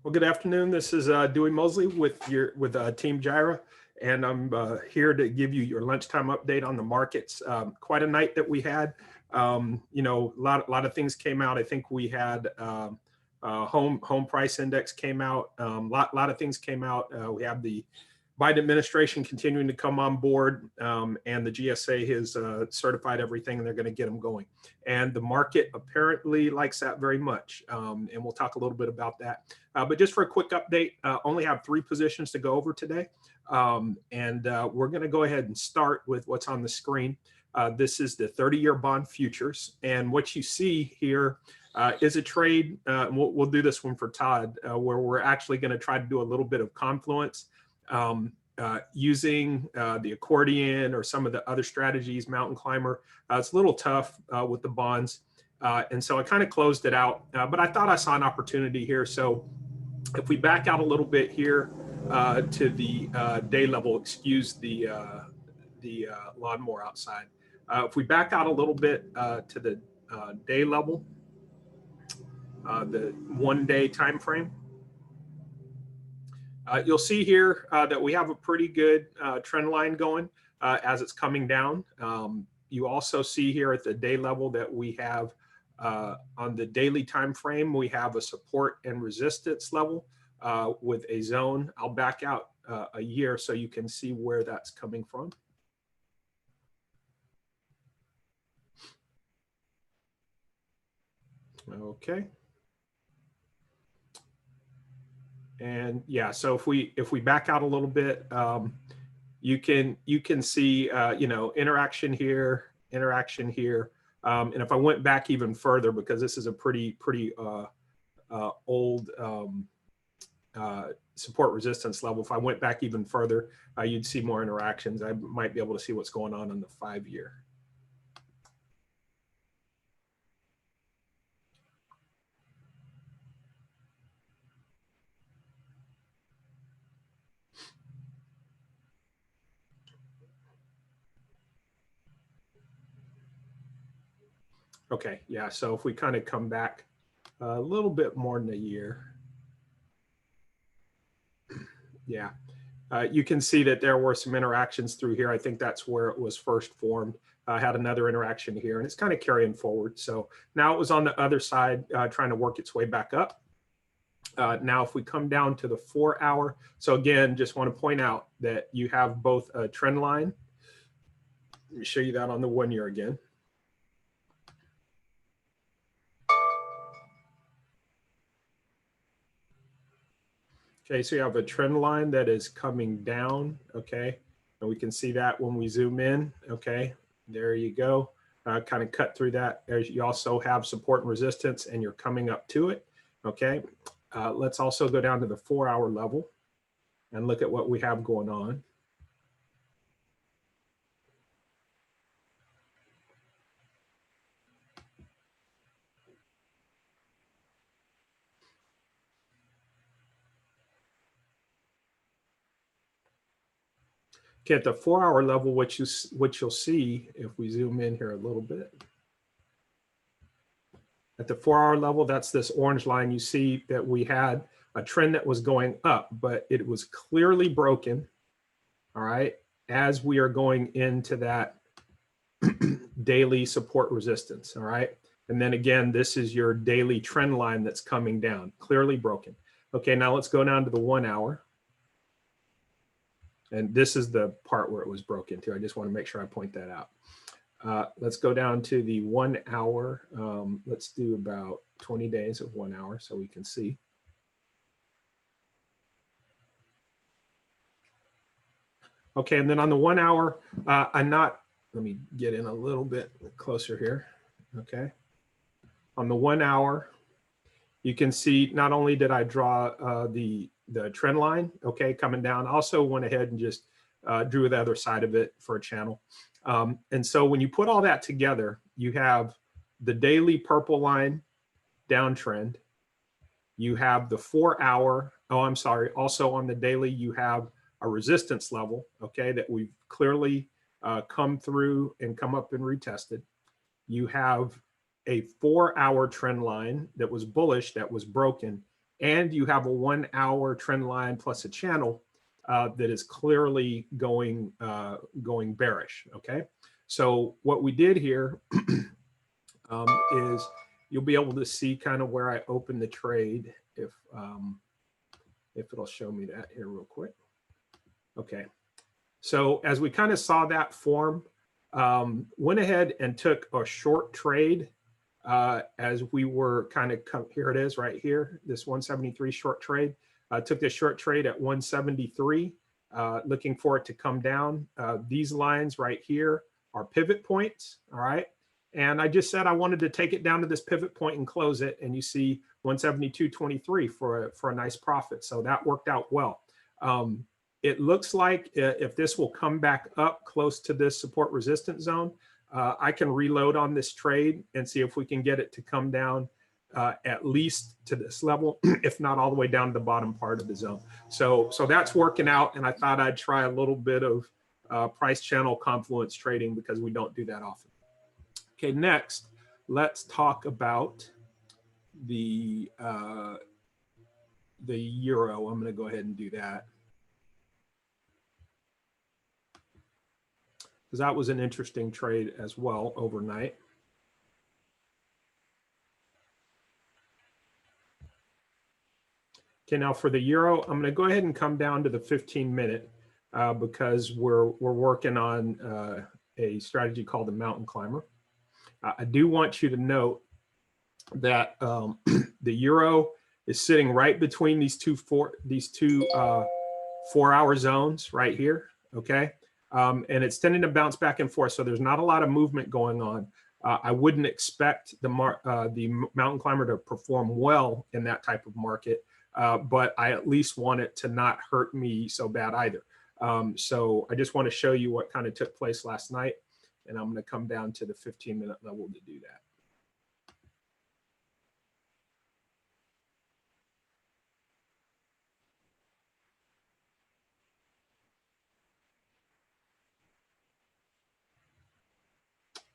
Well, good afternoon. This is Dewey Mosley with Team Jireh, and I'm here to give you your lunchtime update on the markets. Quite a night that we had. A lot of things came out. I think we had home price index came out. Lot of things came out. We have the Biden administration continuing to come on board, and the GSA has certified everything, and they're going to get them going. And the market apparently likes that very much, and we'll talk a little bit about that. But just for a quick update, only have 3 positions to go over today, and we're going to go ahead and start with what's on the screen. This is the 30-year bond futures, and what you see here is a trade. We'll do this one for Todd, where we're actually going to try to do a little bit of confluence. Using the accordion or some of the other strategies, mountain climber. It's a little tough with the bonds. And so I kind of closed it out, but I thought I saw an opportunity here. So if we back out a little bit here to the day level, excuse the lawnmower outside. If we back out a little bit to the day level, the 1-day time frame, you'll see here that we have a pretty good trend line going as it's coming down. You also see here at the day level that we have on the daily time frame, we have a support and resistance level with a zone. I'll back out a year so you can see where that's coming from. Okay. And yeah, so if we back out a little bit, you can see interaction here, and if I went back even further, because this is a pretty old support resistance level. If I went back even further, you'd see more interactions. I might be able to see what's going on in the 5-year. Okay, yeah, so if we kind of come back a little bit more than a year. Yeah, you can see that there were some interactions through here. I think that's where it was first formed. I had another interaction here, and it's kind of carrying forward. So now it was on the other side trying to work its way back up. Now, if we come down to the 4-hour, so again, just want to point out that you have both a trend line. Let me show you that on the 1-year again. Okay, so you have a trend line that is coming down, okay? And we can see that when we zoom in, okay? There you go, kind of cut through that. You also have support and resistance, and you're coming up to it, okay? Let's also go down to the 4-hour level and look at what we have going on. Okay, at the 4-hour level, what you'll see, if we zoom in here a little bit, at the 4-hour level, that's this orange line. You see that we had a trend that was going up, but it was clearly broken, all right, as we are going into that daily support resistance, all right? And then again, this is your daily trend line that's coming down, clearly broken. Okay, now let's go down to the 1-hour. And this is the part where it was broken too. I just want to make sure I point that out. Let's go down to the 1-hour. Let's do about 20 days of 1 hour so we can see. Okay, and then on the 1-hour, let me get in a little bit closer here, okay? On the 1-hour, you can see not only did I draw the trend line, okay, coming down, also went ahead and just drew the other side of it for a channel. And so when you put all that together, you have the daily purple line downtrend. You have the 4-hour, also on the daily, you have a resistance level, okay, that we've clearly come through and come up and retested. You have a 4-hour trend line that was bullish, that was broken, and you have a 1 hour trend line plus a channel that is clearly going bearish. Okay, so what we did here is you'll be able to see kind of where I opened the trade if it'll show me that here real quick. Okay, so as we kind of saw that form, went ahead and took a short trade as we were kind of, here it is right here, this 173 short trade. Took this short trade at 173, looking for it to come down. These lines right here are pivot points, all right? And I just said I wanted to take it down to this pivot point and close it, and you see 172.23 for a nice profit. So that worked out well. It looks like if this will come back up close to this support resistance zone, I can reload on this trade and see if we can get it to come down at least to this level, if not all the way down to the bottom part of the zone. So that's working out, and I thought I'd try a little bit of price channel confluence trading because we don't do that often. Okay, next, let's talk about the euro. I'm going to go ahead and do that, because that was an interesting trade as well overnight. Okay, now for the euro, I'm going to go ahead and come down to the 15-minute because we're working on a strategy called the mountain climber. I do want you to note that the euro is sitting right between these two 4-hour zones right here. Okay, and it's tending to bounce back and forth, so there's not a lot of movement going on. I wouldn't expect the mountain climber to perform well in that type of market, but I at least want it to not hurt me so bad either. So I just want to show you what kind of took place last night, and I'm going to come down to the 15-minute level to do that.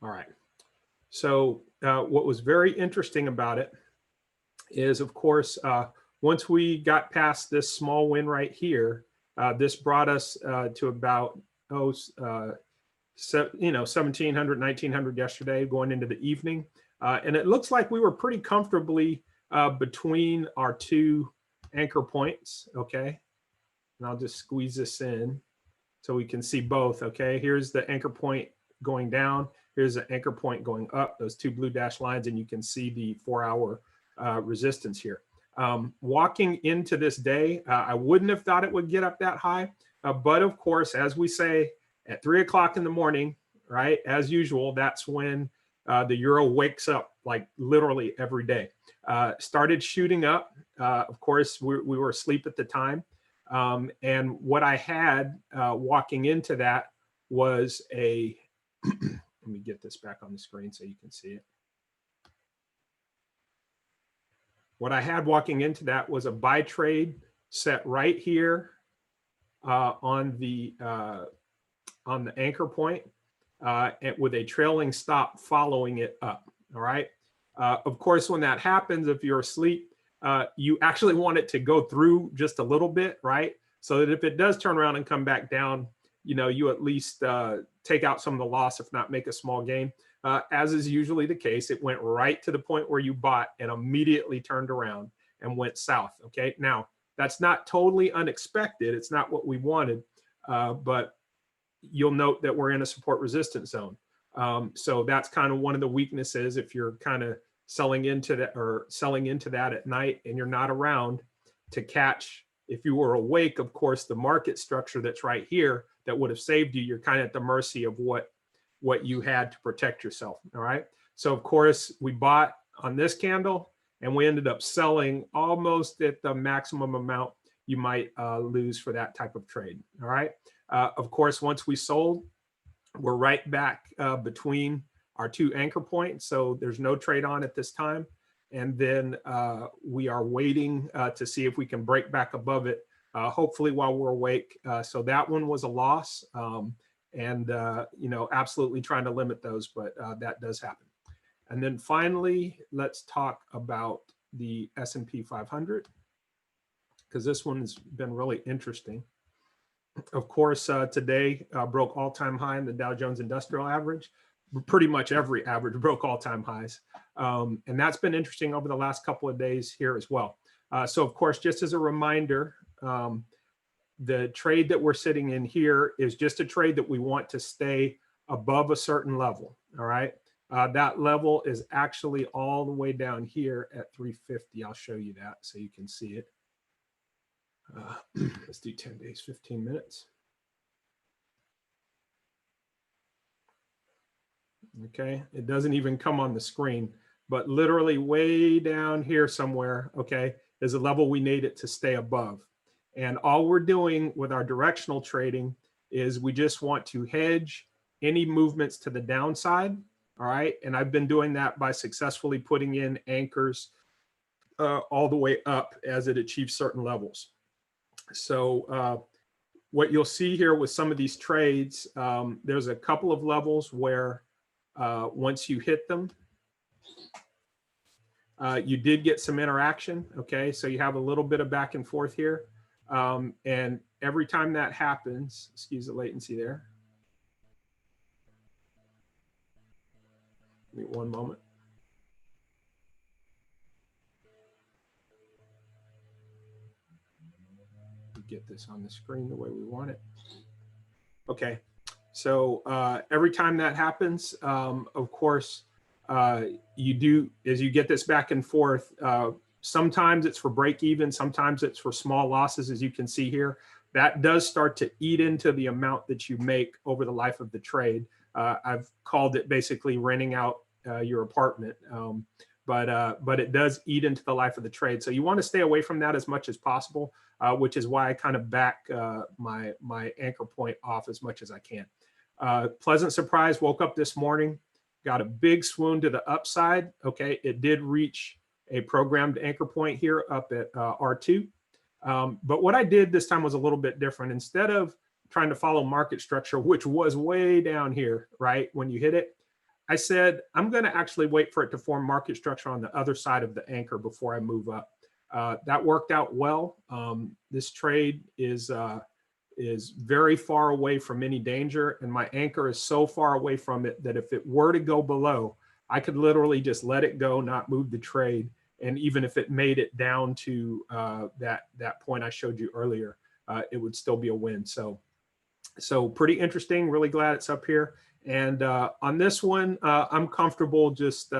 All right. So what was very interesting about it is, of course, once we got past this small win right here, this brought us to about 1,700, 1,900 yesterday, going into the evening, and it looks like we were pretty comfortably between our two anchor points. Okay, and I'll just squeeze this in so we can see both. Okay, here's the anchor point going down. Here's the anchor point going up, those two blue dashed lines, and you can see the 4-hour resistance here. Walking into this day, I wouldn't have thought it would get up that high, but of course, as we say, at 3 o'clock in the morning, right, as usual, that's when the euro wakes up, like literally every day. Started shooting up. Of course, we were asleep at the time, and what I had walking into that was a let me get this back on the screen so you can see it. What I had walking into that was a buy trade set right here on the anchor point, and with a trailing stop following it up. All right. Of course, when that happens, if you're asleep, you actually want it to go through just a little bit, right? So that if it does turn around and come back down, you know, you at least take out some of the loss, if not make a small gain. As is usually the case, it went right to the point where you bought and immediately turned around and went south. Okay, now that's not totally unexpected. It's not what we wanted, but you'll note that we're in a support resistance zone. So that's kind of one of the weaknesses if you're kind of selling into that or selling into that at night and you're not around to catch. If you were awake, of course, the market structure that's right here that would have saved you, you're kind of at the mercy of what you had to protect yourself. All right. So of course we bought on this candle and we ended up selling almost at the maximum amount you might lose for that type of trade. All right. Of course, once we sold, we're right back between our two anchor points. So there's no trade on at this time. And then we are waiting to see if we can break back above it, hopefully while we're awake. So that one was a loss, and you know, absolutely trying to limit those, but that does happen. And then finally, let's talk about the S&P 500. because this one's been really interesting. Of course, today broke all-time high in the Dow Jones Industrial Average. Pretty much every average broke all-time highs. And that's been interesting over the last couple of days here as well. So of course, just as a reminder, the trade that we're sitting in here is just a trade that we want to stay above a certain level, all right? That level is actually all the way down here at 350. I'll show you that so you can see it. Let's do 10 days, 15 minutes. Okay, it doesn't even come on the screen, but literally way down here somewhere, okay, is a level we need it to stay above. And all we're doing with our directional trading is we just want to hedge any movements to the downside, all right? And I've been doing that by successfully putting in anchors all the way up as it achieves certain levels. So what you'll see here with some of these trades, there's a couple of levels where once you hit them, you did get some interaction, okay? So you have a little bit of back and forth here. And every time that happens, excuse the latency there. Give me one moment. Get this on the screen the way we want it. Okay, so every time that happens, of course, you do, as you get this back and forth, sometimes it's for break even, sometimes it's for small losses, as you can see here. That does start to eat into the amount that you make over the life of the trade. I've called it basically renting out your apartment. But it does eat into the life of the trade. So you want to stay away from that as much as possible, which is why I kind of back my anchor point off as much as I can. Pleasant surprise, woke up this morning, got a big swoon to the upside. Okay, it did reach a programmed anchor point here up at R2. But what I did this time was a little bit different. Instead of trying to follow market structure, which was way down here, right, when you hit it, I said, I'm going to actually wait for it to form market structure on the other side of the anchor before I move up. That worked out well. This trade is very far away from any danger, and my anchor is so far away from it that if it were to go below, I could literally just let it go, not move the trade. And even if it made it down to that point I showed you earlier, it would still be a win. So pretty interesting. Really glad it's up here. And on this one, I'm comfortable just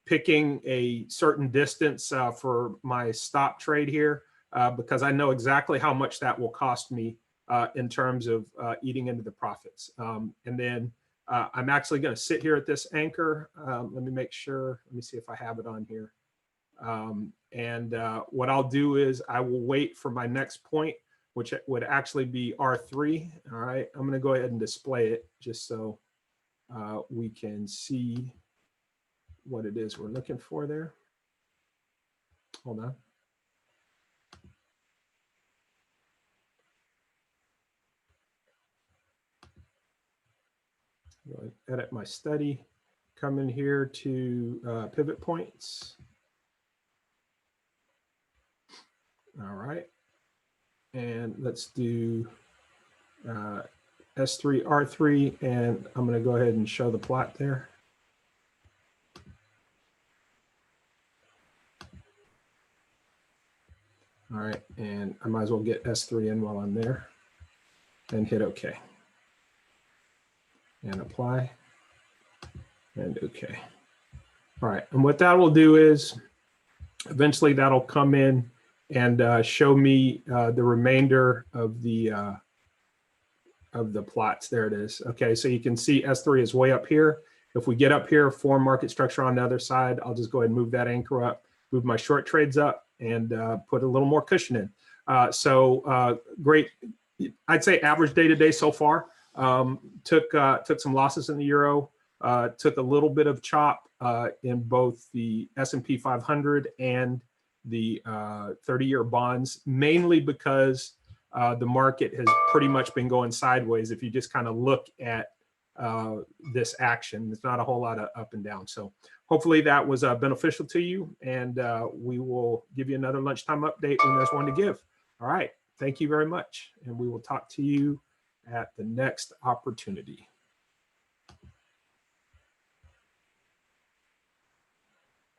picking a certain distance for my stop trade here because I know exactly how much that will cost me in terms of eating into the profits. And then I'm actually going to sit here at this anchor. Let me make sure. Let me see if I have it on here. And what I'll do is I will wait for my next point, which would actually be R3. All right, I'm going to go ahead and display it just so we can see what it is we're looking for there. Hold on. Go ahead, edit my study, come in here to pivot points. All right. And let's do S3, R3, and I'm going to go ahead and show the plot there. All right, and I might as well get S3 in while I'm there and hit OK. And apply and OK. All right, and what that will do is eventually that'll come in and show me the remainder of the plots. There it is. Okay, so you can see S3 is way up here. If we get up here, form market structure on the other side, I'll just go ahead and move that anchor up, move my short trades up, and put a little more cushion in. So great. I'd say average day to day so far. Took some losses in the euro. Took a little bit of chop in both the S&P 500 and the 30-year bonds, mainly because the market has pretty much been going sideways. If you just kind of look at this action. It's not a whole lot of up and down. So hopefully that was beneficial to you, and we will give you another lunchtime update when there's one to give. All right. Thank you very much. And we will talk to you at the next opportunity.